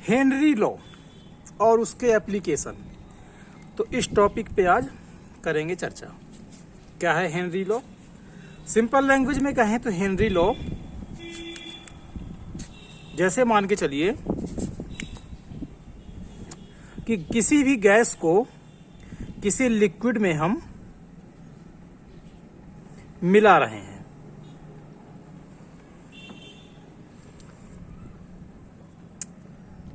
Henry law और उसके application. तो इस टॉपिक पे आज करेंगे चर्चा। क्या है हेनरी लॉ? सिंपल लैंग्वेज में कहें तो हेनरी लॉ जैसे मान के चलिए कि किसी भी गैस को किसी लिक्विड में हम मिला रहे हैं,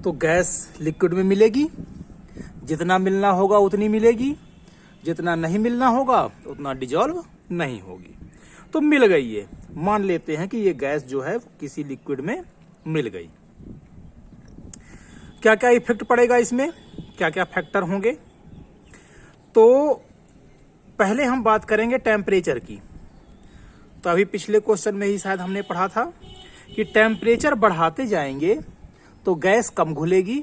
तो गैस लिक्विड में मिलेगी, जितना मिलना होगा उतनी मिलेगी, जितना नहीं मिलना होगा उतना डिजॉल्व नहीं होगी। तो मिल गई ये, मान लेते हैं कि ये गैस जो है किसी लिक्विड में मिल गई। क्या क्या इफेक्ट पड़ेगा इसमें, क्या क्या फैक्टर होंगे? तो पहले हम बात करेंगे टेम्परेचर की। तो अभी पिछले क्वेश्चन में ही शायद हमने पढ़ा था कि टेम्परेचर बढ़ाते जाएंगे तो गैस कम घुलेगी,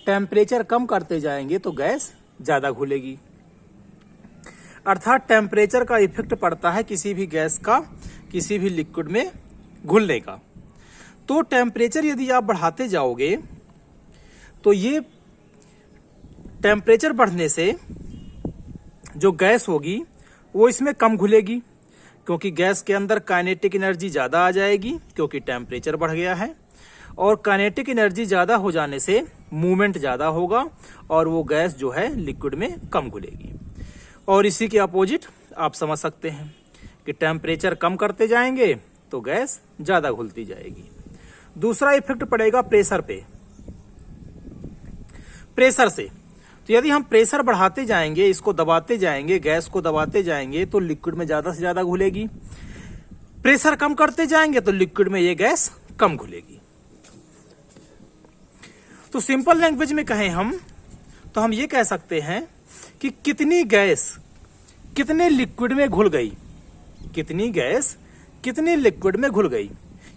टेम्परेचर कम करते जाएंगे तो गैस ज्यादा घुलेगी। अर्थात टेम्परेचर का इफेक्ट पड़ता है किसी भी गैस का किसी भी लिक्विड में घुलने का। तो टेम्परेचर यदि आप बढ़ाते जाओगे तो ये टेम्परेचर बढ़ने से जो गैस होगी वो इसमें कम घुलेगी, क्योंकि गैस के अंदर काइनेटिक एनर्जी ज्यादा आ जाएगी क्योंकि टेम्परेचर बढ़ गया है, और काइनेटिक एनर्जी ज्यादा हो जाने से मूवमेंट ज्यादा होगा और वो गैस जो है लिक्विड में कम घुलेगी। और इसी के अपोजिट आप समझ सकते हैं कि टेम्परेचर कम करते जाएंगे तो गैस ज्यादा घुलती जाएगी। दूसरा इफेक्ट पड़ेगा प्रेशर पे। प्रेशर से तो यदि हम प्रेशर बढ़ाते जाएंगे, इसको दबाते जाएंगे, गैस को दबाते जाएंगे तो लिक्विड में ज्यादा से ज्यादा घुलेगी। प्रेशर कम करते जाएंगे तो लिक्विड में ये गैस कम घुलेगी। तो सिंपल लैंग्वेज में कहें हम तो हम ये कह सकते हैं कि कितनी गैस कितने लिक्विड में घुल गई, कितनी गैस कितने लिक्विड में घुल गई।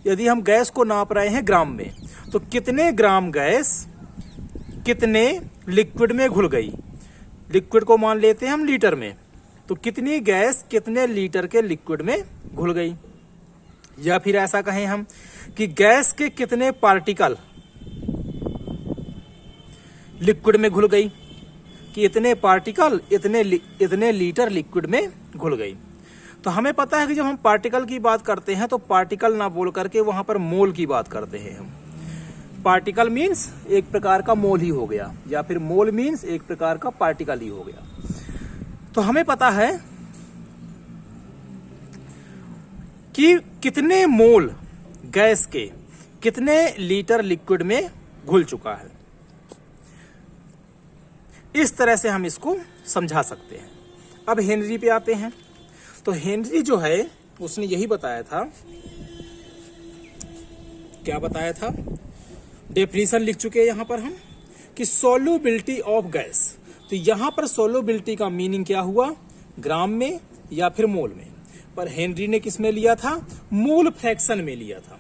यदि हम गैस को नाप रहे हैं ग्राम में, तो कितने ग्राम गैस कितने लिक्विड में घुल गई। लिक्विड को मान लेते हैं हम लीटर में, तो कितनी गैस कितने लीटर के लिक्विड में घुल गई। या फिर ऐसा कहें हम कि गैस के कितने पार्टिकल लिक्विड में घुल गई, कि इतने पार्टिकल इतने लीटर लिक्विड में घुल गई। तो हमें पता है कि जब हम पार्टिकल की बात करते हैं तो पार्टिकल ना बोल करके वहां पर मोल की बात करते हैं हम। पार्टिकल मीन्स एक प्रकार का मोल ही हो गया, या फिर मोल मीन्स एक प्रकार का पार्टिकल ही हो गया। तो हमें पता है कि कितने मोल गैस के कितने लीटर लिक्विड में घुल चुका है। इस तरह से हम इसको समझा सकते हैं। अब हेनरी पे आते हैं। तो हेनरी जो है उसने यही बताया था, क्या बताया था? डेफिनेशन लिख चुके हैं यहां पर हम कि सोल्यूबिलिटी ऑफ गैस। तो यहां पर सोल्यूबिलिटी का मीनिंग क्या हुआ, ग्राम में या फिर मोल में। पर हेनरी ने किस में लिया था? मोल फ्रैक्शन में लिया था।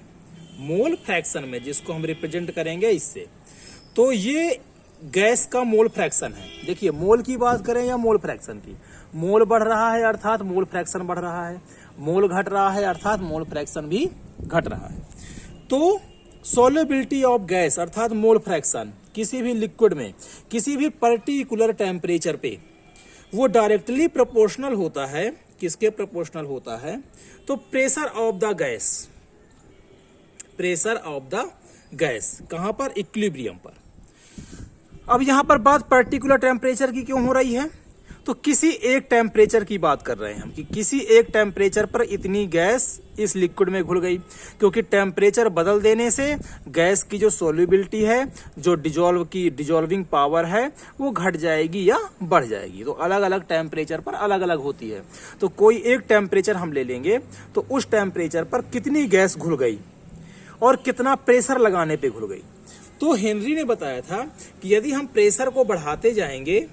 मोल फ्रैक्शन में, जिसको हम रिप्रेजेंट करेंगे इससे। तो ये गैस का मोल फ्रैक्शन है। देखिए, मोल की बात करें या मोल फ्रैक्शन की, मोल बढ़ रहा है अर्थात मोल फ्रैक्शन बढ़ रहा है, मोल घट रहा है अर्थात मोल फ्रैक्शन भी घट रहा है। तो सोल्यूबिलिटी ऑफ गैस अर्थात मोल फ्रैक्शन किसी भी लिक्विड में किसी भी पर्टिकुलर टेम्परेचर पे वो डायरेक्टली प्रोपोर्शनल होता है। किसके प्रोपोर्शनल होता है? तो pressure of the gas. Pressure of the gas कहां पर? इक्विलिब्रियम पर। अब यहां पर बात पर्टिकुलर टेम्परेचर की क्यों हो रही है? तो किसी एक टेम्परेचर की बात कर रहे हैं हम कि किसी एक टेम्परेचर पर इतनी गैस इस लिक्विड में घुल गई, क्योंकि टेम्परेचर बदल देने से गैस की जो सोल्यूबिलिटी है, जो डिजॉल्विंग पावर है, वो घट जाएगी या बढ़ जाएगी। तो अलग अलग टेम्परेचर पर अलग अलग होती है। तो कोई एक टेम्परेचर हम ले लेंगे तो उस टेम्परेचर पर कितनी गैस घुल गई और कितना प्रेशर लगाने पे घुल गई। तो हेनरी ने बताया था कि यदि हम प्रेशर को बढ़ाते जाएंगे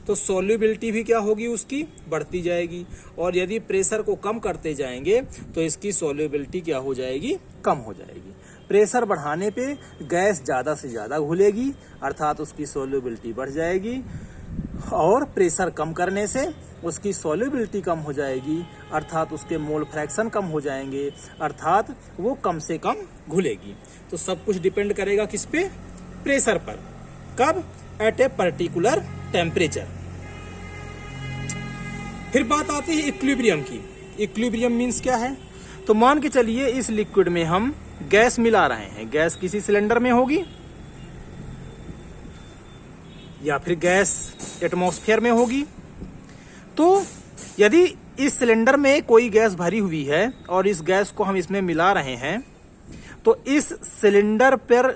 तो सोल्यूबिलिटी भी क्या होगी, उसकी बढ़ती जाएगी, और यदि प्रेशर को कम करते जाएंगे तो इसकी सोल्यूबिलिटी क्या हो जाएगी, कम हो जाएगी। प्रेशर बढ़ाने पे गैस ज्यादा से ज्यादा घुलेगी अर्थात उसकी सोल्यूबिलिटी बढ़ जाएगी, और प्रेशर कम करने से उसकी सोल्यूबिलिटी कम हो जाएगी अर्थात उसके मोल फ्रैक्शन कम हो जाएंगे अर्थात वो कम से कम घुलेगी। तो सब कुछ डिपेंड करेगा किस पे? प्रेशर पर। कब? At a particular temperature. फिर बात आती है इक्विलिब्रियम की। इक्विलिब्रियम मीन्स क्या है? तो मान के चलिए इस लिक्विड में हम गैस मिला रहे हैं। गैस किसी सिलेंडर में होगी या फिर गैस एटमॉस्फेयर में होगी। तो यदि इस सिलेंडर में कोई गैस भरी हुई है और इस गैस को हम इसमें मिला रहे हैं, तो इस सिलेंडर पर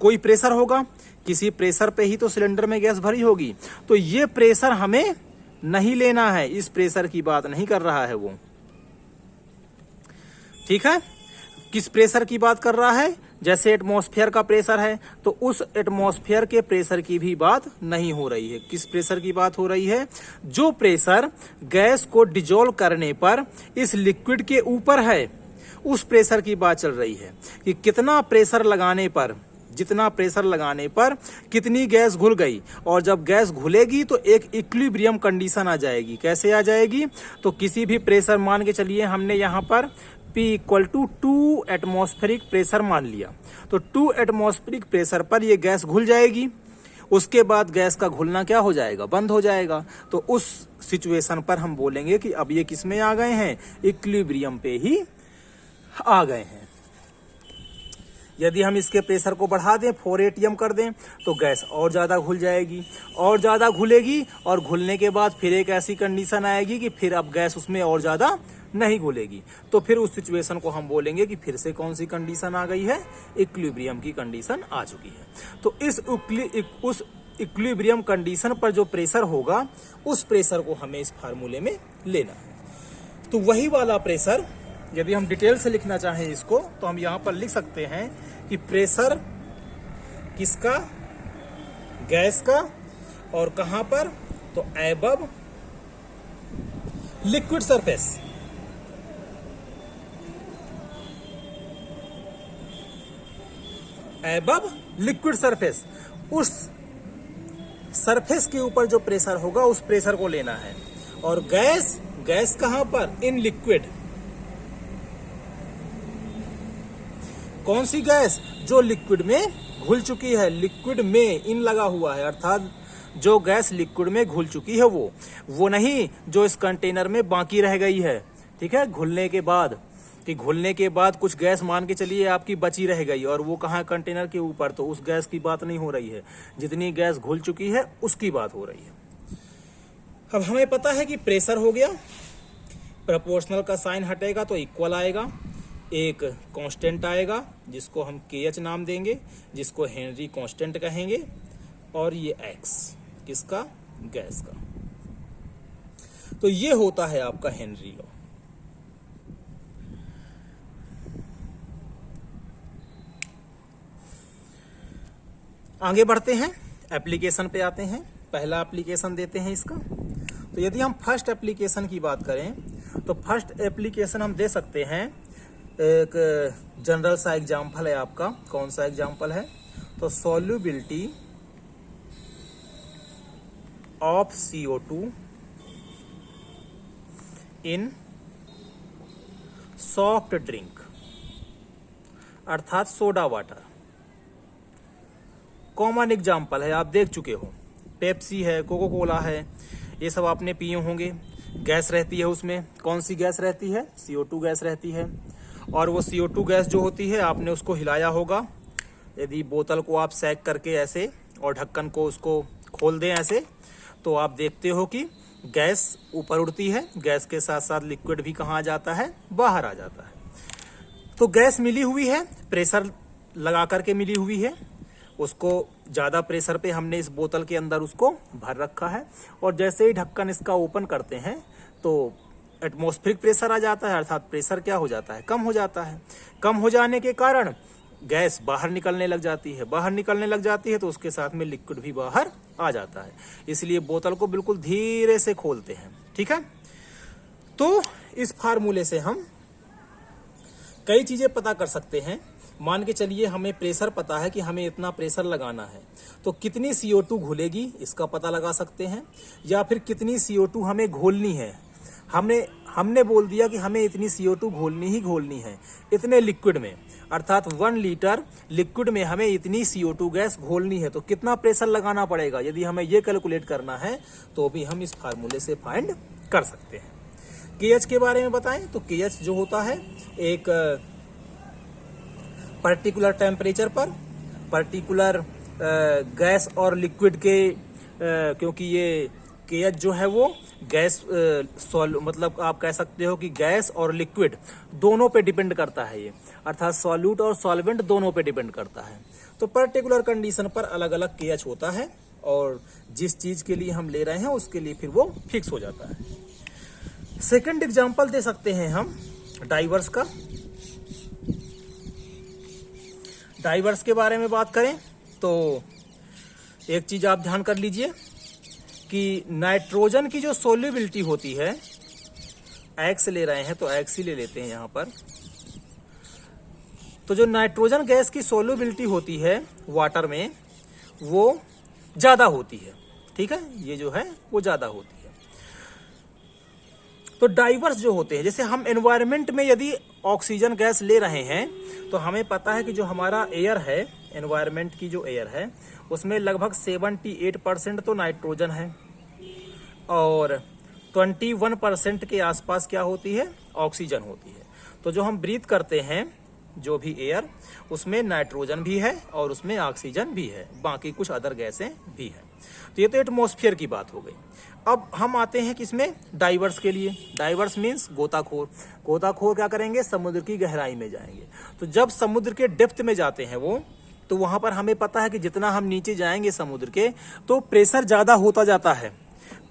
कोई प्रेशर होगा, किसी प्रेशर पे ही तो सिलेंडर में गैस भरी होगी। तो ये प्रेशर हमें नहीं लेना है, इस प्रेशर की बात नहीं कर रहा है वो। ठीक है, किस प्रेशर की बात कर रहा है? जैसे एटमॉस्फेयर का प्रेशर है तो उस एटमॉस्फेयर के प्रेशर की भी बात नहीं हो रही है। किस प्रेशर की बात हो रही है? जो प्रेशर गैस को डिजोल्व करने पर इस लिक्विड के ऊपर है, उस प्रेशर की बात चल रही है कि कितना प्रेशर लगाने पर, जितना प्रेशर लगाने पर कितनी गैस घुल गई। और जब गैस घुलेगी तो एक इक्विलिब्रियम कंडीशन आ जाएगी। कैसे आ जाएगी? तो किसी भी प्रेशर, मान के चलिए हमने यहाँ पर P equal to 2 atmospheric pressure मान लिया, तो 2 एटमॉस्फेरिक प्रेशर पर ये गैस घुल जाएगी। उसके बाद गैस का घुलना क्या हो जाएगा? बंद हो जाएगा। तो उस सिचुएशन पर हम बोलेंगे कि अब ये किस में आ गए हैं? इक्विलिब्रियम पे ही आ गए हैं। यदि हम इसके प्रेशर को बढ़ा दें, 4 ATM कर दें, तो गैस और ज़्यादा घुल जाएगी, और ज़्यादा घुलेगी, और घुलने के बाद फिर एक ऐसी कंडीशन आएगी कि फिर अब गैस उसमें और ज़्यादा नहीं घुलेगी। तो फिर उस सिचुएशन को हम बोलेंगे कि फिर से कौन सी कंडीशन आ गई है? इक्विलिब्रियम की कंडीशन आ चुकी है। तो उस इक्विलिब्रियम कंडीशन पर जो प्रेशर होगा, उस प्रेशर को हमें इस फार्मूले में लेना है। तो वही वाला प्रेशर, यदि हम डिटेल से लिखना चाहें इसको, तो हम यहां पर लिख सकते हैं कि प्रेशर किसका? गैस का। और कहां पर? तो above liquid surface. Above liquid surface, उस सरफेस के ऊपर जो प्रेशर होगा उस प्रेशर को लेना है। और गैस, गैस कहां पर? In liquid. कौन सी गैस? जो लिक्विड में घुल चुकी है। लिक्विड में इन लगा हुआ है, अर्थात जो गैस लिक्विड में घुल चुकी है वो नहीं जो इस कंटेनर में बाकी रह गई है। ठीक है, घुलने के बाद, कि घुलने के बाद कुछ गैस मान के चलिए आपकी बची रह गई और वो कहाँ? कंटेनर के ऊपर। तो उस गैस की बात नहीं हो रही है, जितनी गैस घुल चुकी है उसकी बात हो रही है। अब हमें पता है कि प्रेशर हो गया, प्रोपोर्शनल का साइन हटेगा तो इक्वल आएगा, एक कांस्टेंट आएगा जिसको हम KH नाम देंगे, जिसको हेनरी कांस्टेंट कहेंगे, और ये X किसका? गैस का। तो ये होता है आपका हेनरी लॉ। आगे बढ़ते हैं, एप्लीकेशन पे आते हैं। पहला एप्लीकेशन देते हैं इसका। तो यदि हम फर्स्ट एप्लीकेशन की बात करें, तो फर्स्ट एप्लीकेशन हम दे सकते हैं, एक जनरल सा एग्जाम्पल है आपका। कौन सा एग्जाम्पल है? तो solubility of CO2 in soft drink, अर्थात सोडा वाटर। कॉमन एग्जाम्पल है, आप देख चुके हो। पेप्सी है, कोको कोला है, ये सब आपने पिए होंगे। गैस रहती है उसमें। कौन सी गैस रहती है? CO2 गैस रहती है। और वो CO2 गैस जो होती है, आपने उसको हिलाया होगा। यदि बोतल को आप सैक करके ऐसे और ढक्कन को उसको खोल दें ऐसे, तो आप देखते हो कि गैस ऊपर उड़ती है। गैस के साथ साथ लिक्विड भी कहाँ आ जाता है? बाहर आ जाता है। तो गैस मिली हुई है, प्रेशर लगा करके मिली हुई है। उसको ज़्यादा प्रेशर पे हमने इस बोतल के अंदर उसको भर रखा है, और जैसे ही ढक्कन इसका ओपन करते हैं तो एटमॉस्फेरिक प्रेशर आ जाता है, अर्थात प्रेशर क्या हो जाता है? कम हो जाता है। कम हो जाने के कारण गैस बाहर निकलने लग जाती है। बाहर निकलने लग जाती है तो उसके साथ में लिक्विड भी बाहर आ जाता है। इसलिए बोतल को बिल्कुल धीरे से खोलते हैं। ठीक है, तो इस फार्मूले से हम कई चीजें पता कर सकते हैं। मान के चलिए हमें प्रेशर पता है कि हमें इतना प्रेशर लगाना है, तो कितनी CO2 घुलेगी इसका पता लगा सकते हैं, या फिर कितनी CO2 हमें घोलनी है। हमने बोल दिया कि हमें इतनी CO2 घोलनी ही घोलनी है इतने लिक्विड में। अर्थात 1 लीटर लिक्विड में हमें इतनी CO2 गैस घोलनी है, तो कितना प्रेशर लगाना पड़ेगा, यदि हमें ये कैलकुलेट करना है तो भी हम इस फार्मूले से फाइंड कर सकते हैं। KH के बारे में बताएं तो KH जो होता है एक पर्टिकुलर टेम्परेचर पर पर्टिकुलर गैस और लिक्विड के क्योंकि ये KH जो है वो गैस मतलब आप कह सकते हो कि गैस और लिक्विड दोनों पे डिपेंड करता है ये, अर्थात सॉल्यूट और सॉल्वेंट दोनों पे डिपेंड करता है। तो पर्टिकुलर कंडीशन पर अलग अलग KH होता है और जिस चीज के लिए हम ले रहे हैं उसके लिए फिर वो फिक्स हो जाता है। सेकंड एग्जांपल दे सकते हैं हम डाइवर्स का। डाइवर्स के बारे में बात करें तो एक चीज आप ध्यान कर लीजिए कि नाइट्रोजन की जो सोल्यूबिलिटी होती है, X ले रहे हैं तो X ही ले लेते हैं यहां पर। तो जो नाइट्रोजन गैस की सोल्यूबिलिटी होती है वाटर में वो ज्यादा होती है, ठीक है, ये जो है वो ज्यादा होती है। तो डाइवर्स जो होते हैं, जैसे हम एनवायरनमेंट में यदि ऑक्सीजन गैस ले रहे हैं तो हमें पता है कि जो हमारा एयर है, एनवायरनमेंट की जो एयर है उसमें लगभग 78% तो नाइट्रोजन है और 21% के आसपास क्या होती है, ऑक्सीजन होती है। तो जो हम ब्रीथ करते हैं जो भी एयर, उसमें नाइट्रोजन भी है और उसमें ऑक्सीजन भी है, बाकी कुछ अदर गैसें भी हैं। तो ये तो एटमॉस्फेयर की बात हो गई। अब हम आते हैं किसमें, डाइवर्स के लिए। डाइवर्स मीन्स गोताखोर। गोताखोर क्या करेंगे, समुद्र की गहराई में जाएंगे। तो जब समुद्र के डेप्थ में जाते हैं वो, तो वहां पर हमें पता है कि जितना हम नीचे जाएंगे समुद्र के तो प्रेशर ज्यादा होता जाता है।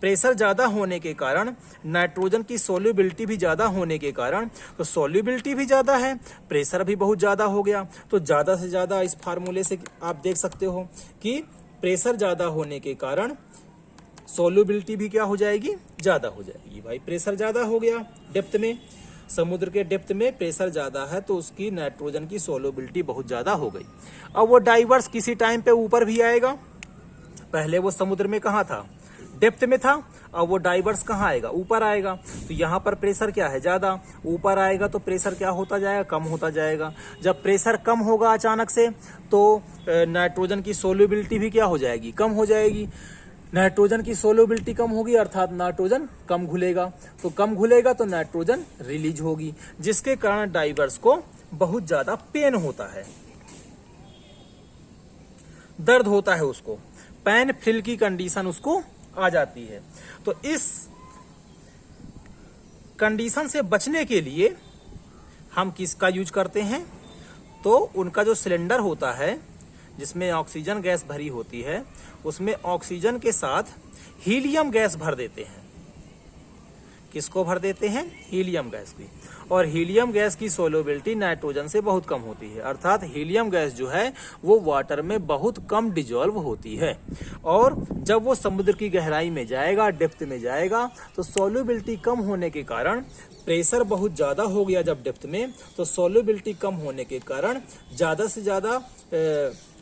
प्रेशर ज्यादा होने के कारण, नाइट्रोजन की सोल्यूबिलिटी भी ज्यादा होने के कारण, तो सोल्यूबिलिटी भी ज्यादा है, प्रेशर भी बहुत ज्यादा हो गया। तो ज्यादा से ज्यादा इस फार्मूले से आप देख सकते हो कि प्रेशर ज्यादा होने के कारण सोल्यूबिलिटी भी क्या हो जाएगी, ज्यादा हो जाएगी। भाई प्रेशर ज्यादा हो गया डेप्थ में, समुद्र के डेप्थ में प्रेशर ज्यादा है तो उसकी नाइट्रोजन की सोल्यूबिलिटी बहुत ज्यादा हो गई। अब वो डाइवर्स किसी टाइम पे ऊपर भी आएगा। पहले वो समुद्र में कहाँ था, डेप्थ में था। अब वो डाइवर्स कहाँ आएगा, ऊपर आएगा। तो यहाँ पर प्रेशर क्या है, ज्यादा, ऊपर आएगा तो प्रेशर क्या होता जाएगा, कम होता जाएगा। जब प्रेशर कम होगा अचानक से तो नाइट्रोजन की सोल्यूबिलिटी भी क्या हो जाएगी, कम हो जाएगी। नाइट्रोजन की सोल्यूबिलिटी कम होगी अर्थात नाइट्रोजन कम घुलेगा, तो कम घुलेगा तो नाइट्रोजन रिलीज होगी, जिसके कारण डाइवर्स को बहुत ज्यादा पेन होता है, दर्द होता है, उसको पेन फिल की कंडीशन उसको आ जाती है। तो इस कंडीशन से बचने के लिए हम किसका यूज करते हैं, तो उनका जो सिलेंडर होता है जिसमें ऑक्सीजन गैस भरी होती है, उसमें ऑक्सीजन के साथ हीलियम गैस भर देते हैं। किसको भर देते हैं, हीलियम गैस की। और हीलियम गैस की सोल्यूबिलिटी नाइट्रोजन से बहुत कम होती है, अर्थात हीलियम गैस जो है वो वाटर में बहुत कम डिजॉल्व होती है। और जब वो समुद्र की गहराई में जाएगा, डेप्थ में जाएगा, तो सोल्यूबिलिटी कम होने के कारण, प्रेशर बहुत ज्यादा हो गया जब डेप्थ में, तो सोल्यूबिलिटी कम होने के कारण ज्यादा से ज्यादा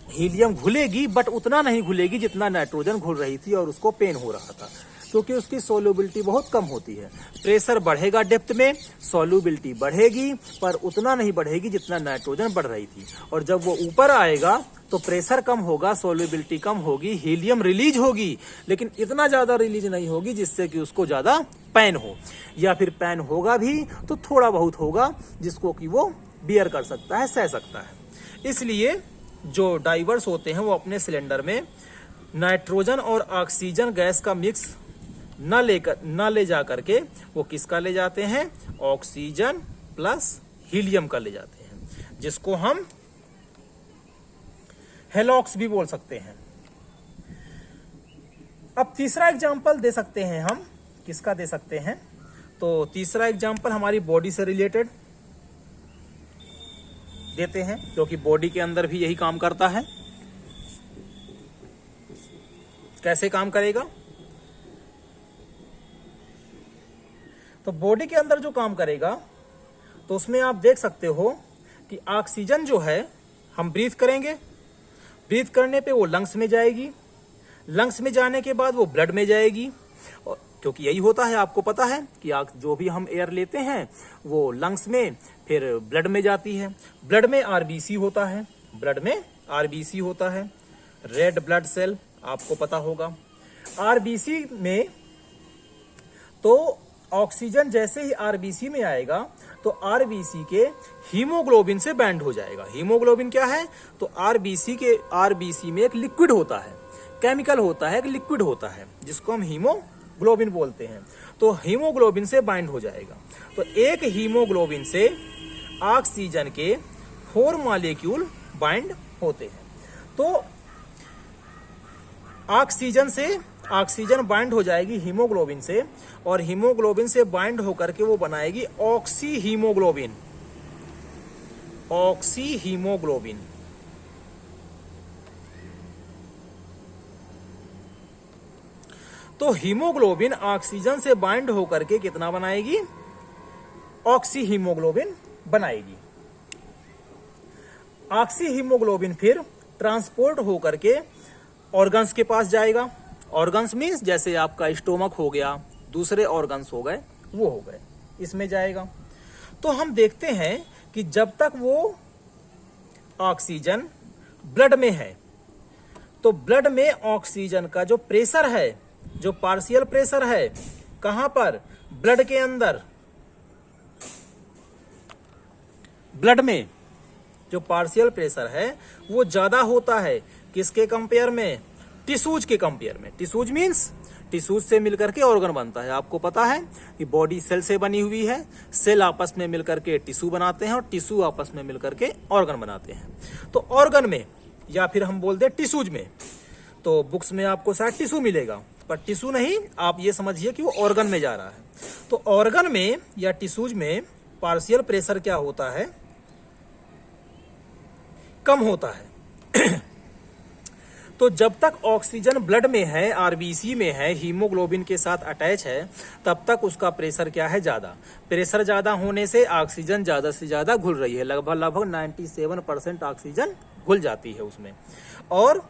हीलियम घुलेगी, बट उतना नहीं घुलेगी जितना नाइट्रोजन घुल रही थी और उसको पेन हो रहा था, क्योंकि उसकी सोल्यूबिलिटी बहुत कम होती है। प्रेशर बढ़ेगा डेप्थ में, सोल्यूबिलिटी बढ़ेगी, पर उतना नहीं बढ़ेगी जितना नाइट्रोजन बढ़ रही थी। और जब वो ऊपर आएगा तो प्रेशर कम होगा, सोल्यूबिलिटी कम होगी, हीलियम रिलीज होगी, लेकिन इतना ज्यादा रिलीज नहीं होगी जिससे कि उसको ज्यादा पेन हो, या फिर पेन होगा भी तो थोड़ा बहुत होगा जिसको कि वो बियर कर सकता है, सह सकता है। इसलिए जो डाइवर्स होते हैं वो अपने सिलेंडर में नाइट्रोजन और ऑक्सीजन गैस का मिक्स न ले जा करके वो किसका ले जाते हैं, ऑक्सीजन प्लस हीलियम का ले जाते हैं, जिसको हम हेलॉक्स भी बोल सकते हैं। अब तीसरा एग्जांपल दे सकते हैं हम, किसका दे सकते हैं, तो तीसरा एग्जांपल हमारी बॉडी से रिलेटेड देते हैं, क्योंकि बॉडी के अंदर भी यही काम करता है। कैसे काम करेगा, तो बॉडी के अंदर जो काम करेगा तो उसमें आप देख सकते हो कि ऑक्सीजन जो है हम ब्रीथ करेंगे, ब्रीथ करने पे वो लंग्स में जाएगी, लंग्स में जाने के बाद वो ब्लड में जाएगी, और क्योंकि यही होता है, आपको पता है कि जो भी हम एयर लेते हैं वो लंग्स में फिर ब्लड में जाती है। ब्लड में आरबीसी होता है, ब्लड में आरबीसी होता है, रेड ब्लड सेल, आपको पता होगा। आरबीसी में तो ऑक्सीजन जैसे ही आरबीसी में आएगा तो आरबीसी के हीमोग्लोबिन से बाइंड हो जाएगा। हीमोग्लोबिन क्या है? तो आरबीसी में एक लिक्विड होता है, केमिकल होता है, एक लिक्विड होता है जिसको हम हीमोग्लोबिन बोलते हैं। तो हीमोग्लोबिन से बाइंड हो जाएगा। तो एक हीमोग्लोबिन से ऑक्सीजन के 4 मॉलिक्यूल बाइंड होते हैं। तो ऑक्सीजन बाइंड हो जाएगी हीमोग्लोबिन से, और हीमोग्लोबिन से बाइंड होकर के वो बनाएगी ऑक्सी हीमोग्लोबिन। तो हीमोग्लोबिन ऑक्सीजन से बाइंड होकर के कितना बनाएगी? ऑक्सी हीमोग्लोबिन बनाएगी। ऑक्सी हीमोग्लोबिन फिर ट्रांसपोर्ट होकर के ऑर्गन्स के पास जाएगा। ऑर्गन्स मीन्स जैसे आपका स्टोमक हो गया, दूसरे ऑर्गन्स हो गए, वो हो गए, इसमें जाएगा। तो हम देखते हैं कि जब तक वो ऑक्सीजन ब्लड में है तो ब्लड में ऑक्सीजन का जो प्रेशर है, जो पार्शियल प्रेशर है, कहां पर? ब्लड के अंदर। ब्लड में जो पार्शियल प्रेशर है वो ज्यादा होता है, किसके कंपेयर में? टिश्यूज के कंपेयर में। टिश्यूज मीन्स टिश्यूज से मिलकर के ऑर्गन बनता है। आपको पता है कि बॉडी सेल से बनी हुई है, सेल आपस में मिलकर के टिश्यू बनाते हैं और टिश्यू आपस में मिलकर के ऑर्गन बनाते हैं। तो ऑर्गन में, या फिर हम बोलते हैं टिश्यूज में, तो बुक्स में आपको शायद टिश्यू मिलेगा, पर टिश्यू नहीं, आप ये समझिए कि वो ऑर्गन में जा रहा है। तो ऑर्गन में या टिश्यूज में पार्शियल प्रेशर क्या होता है? कम होता है। तो जब तक ऑक्सीजन ब्लड में है, आरबीसी में है, हीमोग्लोबिन के साथ अटैच है, तब तक उसका प्रेशर क्या है? ज्यादा। प्रेशर ज्यादा होने से ऑक्सीजन ज्यादा से ज्यादा घुल रही है, लगभग 97% ऑक्सीजन घुल जाती है उसमें। और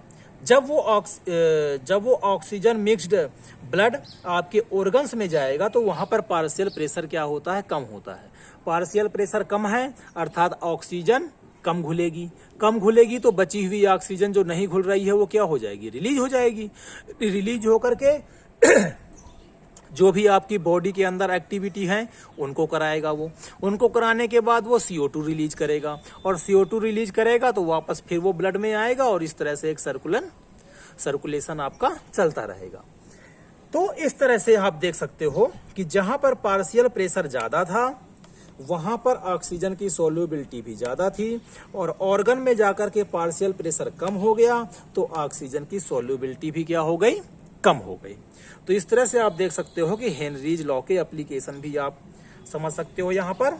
जब वो ऑक्सीजन मिक्स्ड ब्लड आपके ऑर्गन्स में जाएगा तो वहां पर पार्शियल प्रेशर क्या होता है? कम होता है। पार्शियल प्रेशर कम है अर्थात ऑक्सीजन कम घुलेगी तो बची हुई ऑक्सीजन जो नहीं घुल रही है वो क्या हो जाएगी? रिलीज हो जाएगी। रिलीज होकर के जो भी आपकी बॉडी के अंदर एक्टिविटी है उनको कराएगा वो। उनको कराने के बाद वो CO2 रिलीज करेगा, और CO2 रिलीज करेगा तो वापस फिर वो ब्लड में आएगा, और इस तरह से एक सर्कुलेशन आपका चलता रहेगा। तो इस तरह से आप देख सकते हो कि जहां पर पार्शियल प्रेशर ज्यादा था वहां पर ऑक्सीजन की सोल्यूबिलिटी भी ज्यादा थी, और ऑर्गन में जाकर के पार्शियल प्रेशर कम हो गया तो ऑक्सीजन की सोल्यूबिलिटी भी क्या हो गई? कम हो गई। तो इस तरह से आप देख सकते हो कि हेनरीज लॉ के एप्लीकेशन भी आप समझ सकते हो यहाँ पर।